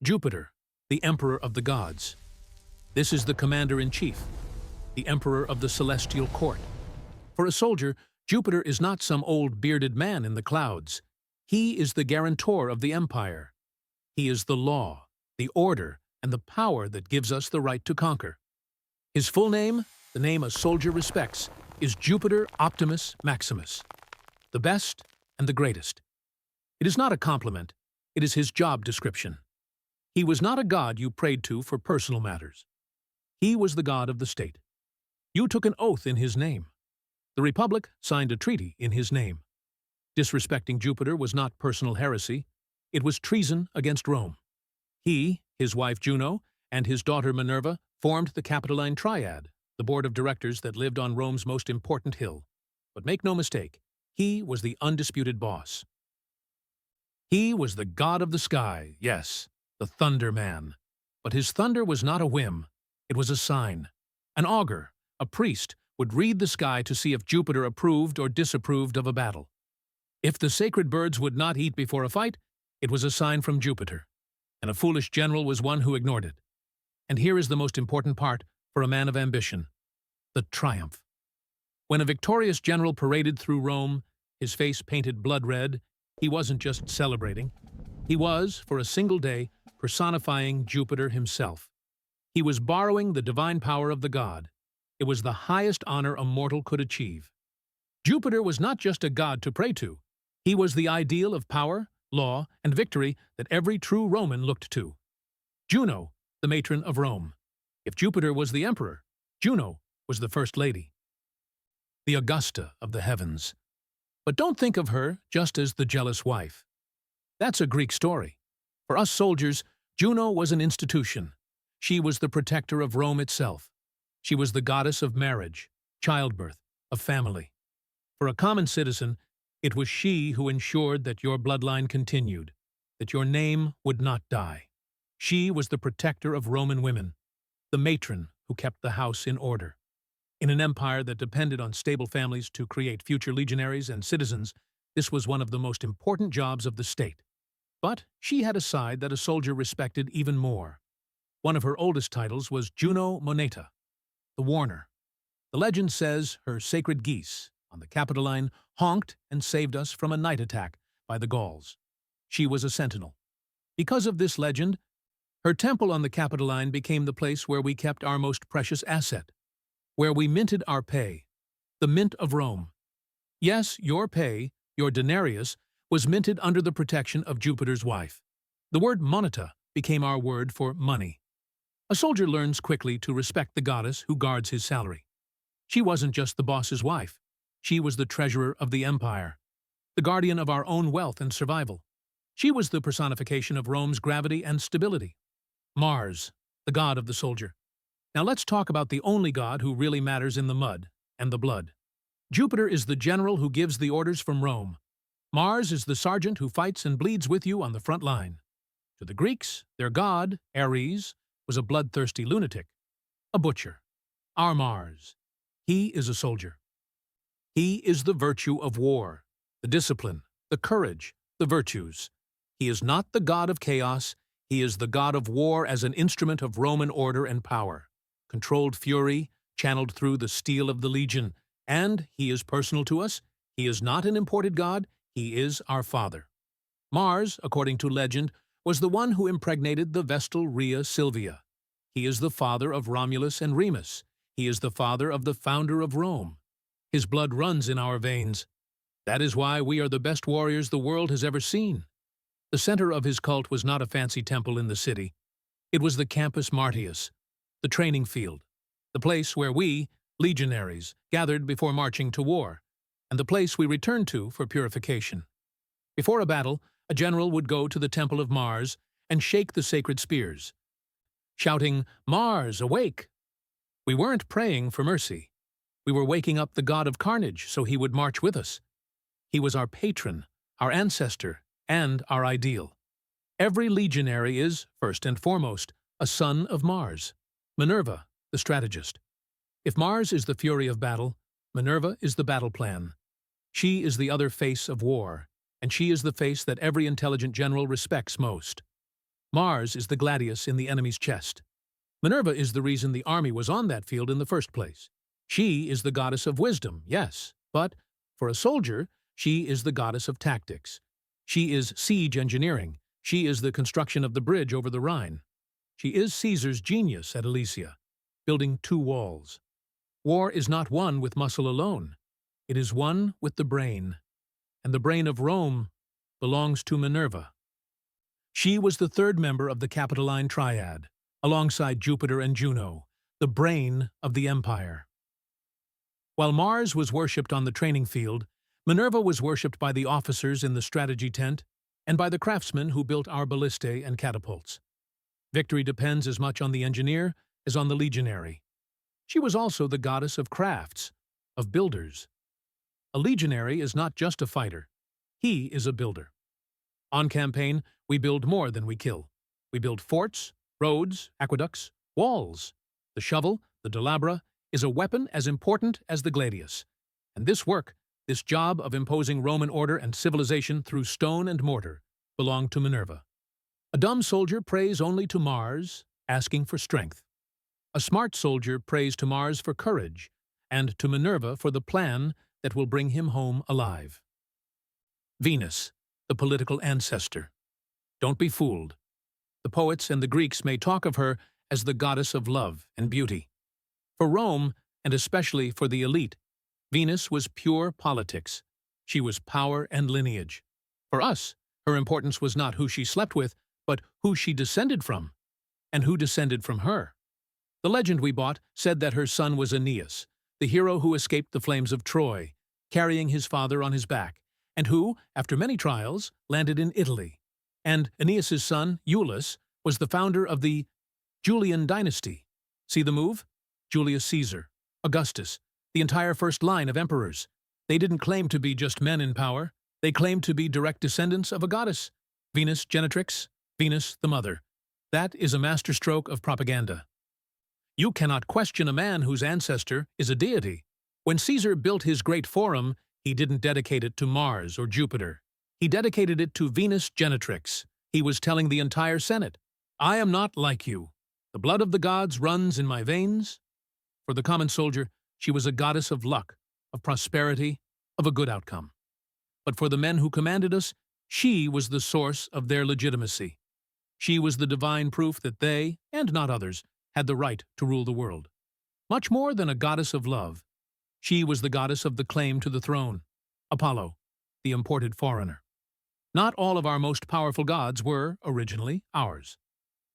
Jupiter, the emperor of the gods. This is the commander-in-chief, the emperor of the celestial court. For a soldier, Jupiter is not some old bearded man in the clouds. He is the guarantor of the empire. He is the law, the order, and the power that gives us the right to conquer. His full name, the name a soldier respects, is Jupiter Optimus Maximus, the best and the greatest. It is not a compliment, it is his job description. He was not a god you prayed to for personal matters. He was the god of the state. You took an oath in his name. The Republic signed a treaty in his name. Disrespecting Jupiter was not personal heresy, it was treason against Rome. He, his wife Juno, and his daughter Minerva formed the Capitoline Triad, the board of directors that lived on Rome's most important hill. But make no mistake, he was the undisputed boss. He was the god of the sky, yes, the Thunder Man. But his thunder was not a whim, it was a sign. An augur, a priest, would read the sky to see if Jupiter approved or disapproved of a battle. If the sacred birds would not eat before a fight, it was a sign from Jupiter, and a foolish general was one who ignored it. And here is the most important part for a man of ambition: the triumph. When a victorious general paraded through Rome, his face painted blood red, he wasn't just celebrating. He was, for a single day, personifying Jupiter himself. He was borrowing the divine power of the god. It was the highest honor a mortal could achieve. Jupiter was not just a god to pray to. He was the ideal of power, law, and victory that every true Roman looked to. Juno, the matron of Rome. If Jupiter was the emperor, Juno was the first lady. The Augusta of the heavens. But don't think of her just as the jealous wife. That's a Greek story. For us soldiers, Juno was an institution. She was the protector of Rome itself. She was the goddess of marriage, childbirth, of family. For a common citizen, it was she who ensured that your bloodline continued, that your name would not die. She was the protector of Roman women, the matron who kept the house in order. In an empire that depended on stable families to create future legionaries and citizens, this was one of the most important jobs of the state. But she had a side that a soldier respected even more. One of her oldest titles was Juno Moneta, the warner. The legend says her sacred geese on the Capitoline honked and saved us from a night attack by the Gauls. She was a sentinel. Because of this legend, her temple on the Capitoline became the place where we kept our most precious asset, where we minted our pay, the mint of Rome. Yes, your pay, your denarius, was minted under the protection of Jupiter's wife. The word moneta became our word for money. A soldier learns quickly to respect the goddess who guards his salary. She wasn't just the boss's wife. She was the treasurer of the empire, the guardian of our own wealth and survival. She was the personification of Rome's gravity and stability. Mars, the god of the soldier. Now let's talk about the only god who really matters in the mud and the blood. Jupiter is the general who gives the orders from Rome. Mars is the sergeant who fights and bleeds with you on the front line. To the Greeks, their god, Ares, was a bloodthirsty lunatic, a butcher. Our Mars, he is a soldier. He is the virtue of war, the discipline, the courage, the virtues. He is not the god of chaos, he is the god of war as an instrument of Roman order and power. Controlled fury, channeled through the steel of the legion, and he is personal to us. He is not an imported god, he is our father. Mars, according to legend, was the one who impregnated the Vestal Rhea Silvia. He is the father of Romulus and Remus. He is the father of the founder of Rome. His blood runs in our veins. That is why we are the best warriors the world has ever seen. The center of his cult was not a fancy temple in the city. It was the Campus Martius, the training field, the place where we, legionaries, gathered before marching to war, and the place we returned to for purification. Before a battle, a general would go to the temple of Mars and shake the sacred spears, shouting, "Mars, awake!" We weren't praying for mercy. We were waking up the god of carnage so he would march with us. He was our patron, our ancestor, and our ideal. Every legionary is, first and foremost, a son of Mars. Minerva, the strategist. If Mars is the fury of battle, Minerva is the battle plan. She is the other face of war, and she is the face that every intelligent general respects most. Mars is the gladius in the enemy's chest. Minerva is the reason the army was on that field in the first place. She is the goddess of wisdom, yes, but for a soldier, she is the goddess of tactics. She is siege engineering. She is the construction of the bridge over the Rhine. She is Caesar's genius at Alesia, building 2 walls. War is not won with muscle alone. It is won with the brain. And the brain of Rome belongs to Minerva. She was the 3rd member of the Capitoline Triad, alongside Jupiter and Juno, the brain of the empire. While Mars was worshipped on the training field, Minerva was worshipped by the officers in the strategy tent and by the craftsmen who built our ballistae and catapults. Victory depends as much on the engineer as on the legionary. She was also the goddess of crafts, of builders. A legionary is not just a fighter. He is a builder. On campaign, we build more than we kill. We build forts, roads, aqueducts, walls. The shovel, the delabra, is a weapon as important as the gladius. And this work, this job of imposing Roman order and civilization through stone and mortar, belonged to Minerva. A dumb soldier prays only to Mars, asking for strength. A smart soldier prays to Mars for courage, and to Minerva for the plan that will bring him home alive. Venus, the political ancestor. Don't be fooled. The poets and the Greeks may talk of her as the goddess of love and beauty. For Rome, and especially for the elite, Venus was pure politics. She was power and lineage. For us, her importance was not who she slept with, but who she descended from, and who descended from her. The legend we bought said that her son was Aeneas, the hero who escaped the flames of Troy, carrying his father on his back, and who, after many trials, landed in Italy. And Aeneas's son, Iulus, was the founder of the Julian dynasty. See the move? Julius Caesar, Augustus, the entire first line of emperors. They didn't claim to be just men in power. They claimed to be direct descendants of a goddess, Venus Genetrix, Venus the Mother. That is a masterstroke of propaganda. You cannot question a man whose ancestor is a deity. When Caesar built his great forum, he didn't dedicate it to Mars or Jupiter. He dedicated it to Venus Genetrix. He was telling the entire Senate, I am not like you. The blood of the gods runs in my veins. For the common soldier, she was a goddess of luck, of prosperity, of a good outcome. But for the men who commanded us, she was the source of their legitimacy. She was the divine proof that they, and not others, had the right to rule the world. Much more than a goddess of love, she was the goddess of the claim to the throne, Apollo, the imported foreigner. Not all of our most powerful gods were, originally, ours.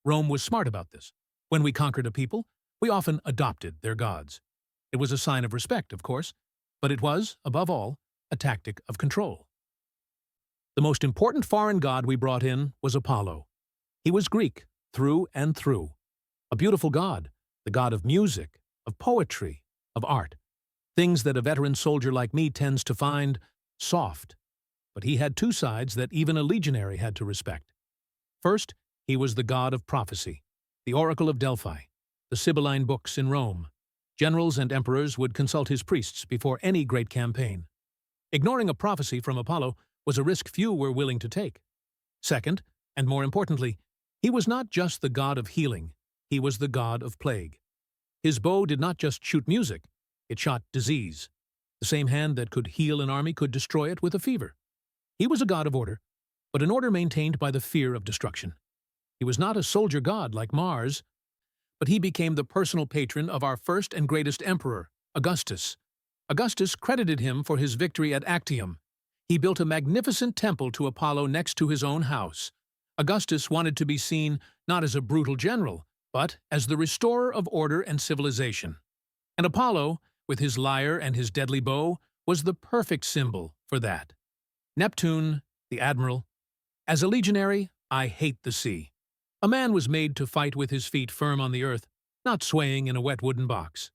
Rome was smart about this. When we conquered a people, we often adopted their gods. It was a sign of respect, of course, but it was, above all, a tactic of control. The most important foreign god we brought in was Apollo. He was Greek, through and through. A beautiful god, the god of music, of poetry, of art. Things that a veteran soldier like me tends to find soft. But he had 2 sides that even a legionary had to respect. First, he was the god of prophecy, the oracle of Delphi, the Sibylline books in Rome. Generals and emperors would consult his priests before any great campaign. Ignoring a prophecy from Apollo was a risk few were willing to take. Second, and more importantly, he was not just the god of healing, he was the god of plague. His bow did not just shoot music, it shot disease. The same hand that could heal an army could destroy it with a fever. He was a god of order, but an order maintained by the fear of destruction. He was not a soldier god like Mars, but he became the personal patron of our first and greatest emperor, Augustus. Augustus credited him for his victory at Actium. He built a magnificent temple to Apollo next to his own house. Augustus wanted to be seen not as a brutal general, but as the restorer of order and civilization. And Apollo, with his lyre and his deadly bow, was the perfect symbol for that. Neptune, the admiral. As a legionary, I hate the sea. A man was made to fight with his feet firm on the earth, not swaying in a wet wooden box.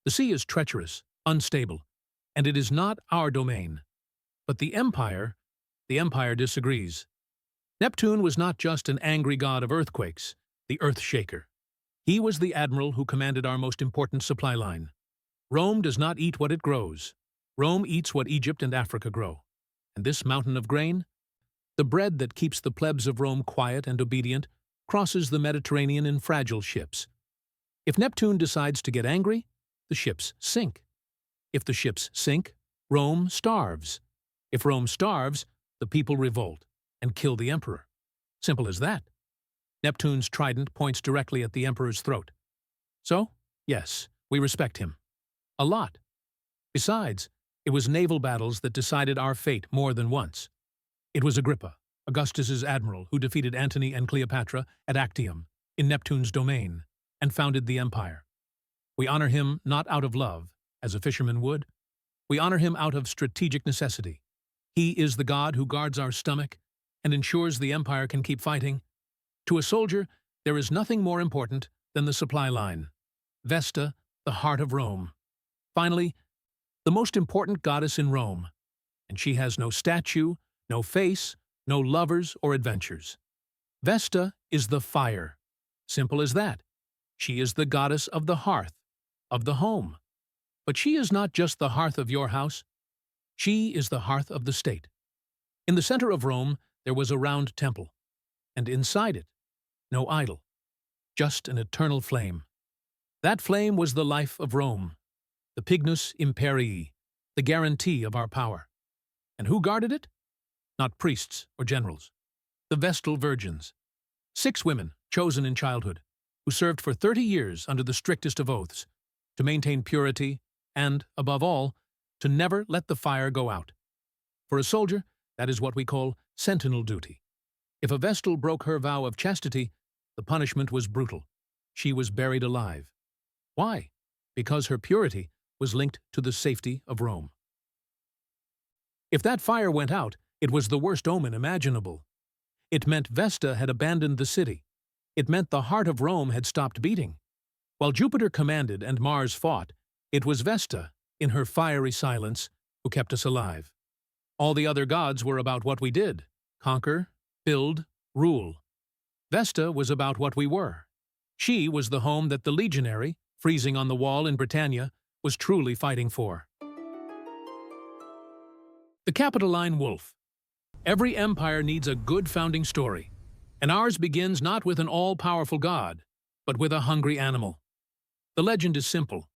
The sea is treacherous, unstable, and it is not our domain. But the empire disagrees. Neptune was not just an angry god of earthquakes, the earth shaker. He was the admiral who commanded our most important supply line. Rome does not eat what it grows. Rome eats what Egypt and Africa grow. And this mountain of grain? The bread that keeps the plebs of Rome quiet and obedient crosses the Mediterranean in fragile ships. If Neptune decides to get angry, the ships sink. If the ships sink, Rome starves. If Rome starves, the people revolt and kill the emperor. Simple as that. Neptune's trident points directly at the emperor's throat. So, yes, we respect him. A lot. Besides, it was naval battles that decided our fate more than once. It was Agrippa, Augustus's admiral, who defeated Antony and Cleopatra at Actium, in Neptune's domain, and founded the empire. We honor him not out of love, as a fisherman would. We honor him out of strategic necessity. He is the god who guards our stomach and ensures the empire can keep fighting. To a soldier, there is nothing more important than the supply line. Vesta, the heart of Rome. Finally, the most important goddess in Rome, and she has no statue, no face, no lovers or adventures. Vesta is the fire. Simple as that. She is the goddess of the hearth, of the home. But she is not just the hearth of your house. She is the hearth of the state. In the center of Rome, there was a round temple, and inside it, no idol, just an eternal flame. That flame was the life of Rome, the Pignus Imperii, the guarantee of our power. And who guarded it? Not priests or generals. The Vestal virgins. 6 women, chosen in childhood, who served for 30 years under the strictest of oaths, to maintain purity and, above all, to never let the fire go out. For a soldier, that is what we call sentinel duty. If a Vestal broke her vow of chastity, the punishment was brutal. She was buried alive. Why? Because her purity was linked to the safety of Rome. If that fire went out, it was the worst omen imaginable. It meant Vesta had abandoned the city. It meant the heart of Rome had stopped beating. While Jupiter commanded and Mars fought, it was Vesta, in her fiery silence, who kept us alive. All the other gods were about what we did: conquer, build, rule. Vesta was about what we were. She was the home that the legionary, freezing on the wall in Britannia, was truly fighting for. The Capitoline Wolf. Every empire needs a good founding story, and ours begins not with an all-powerful god, but with a hungry animal. The legend is simple.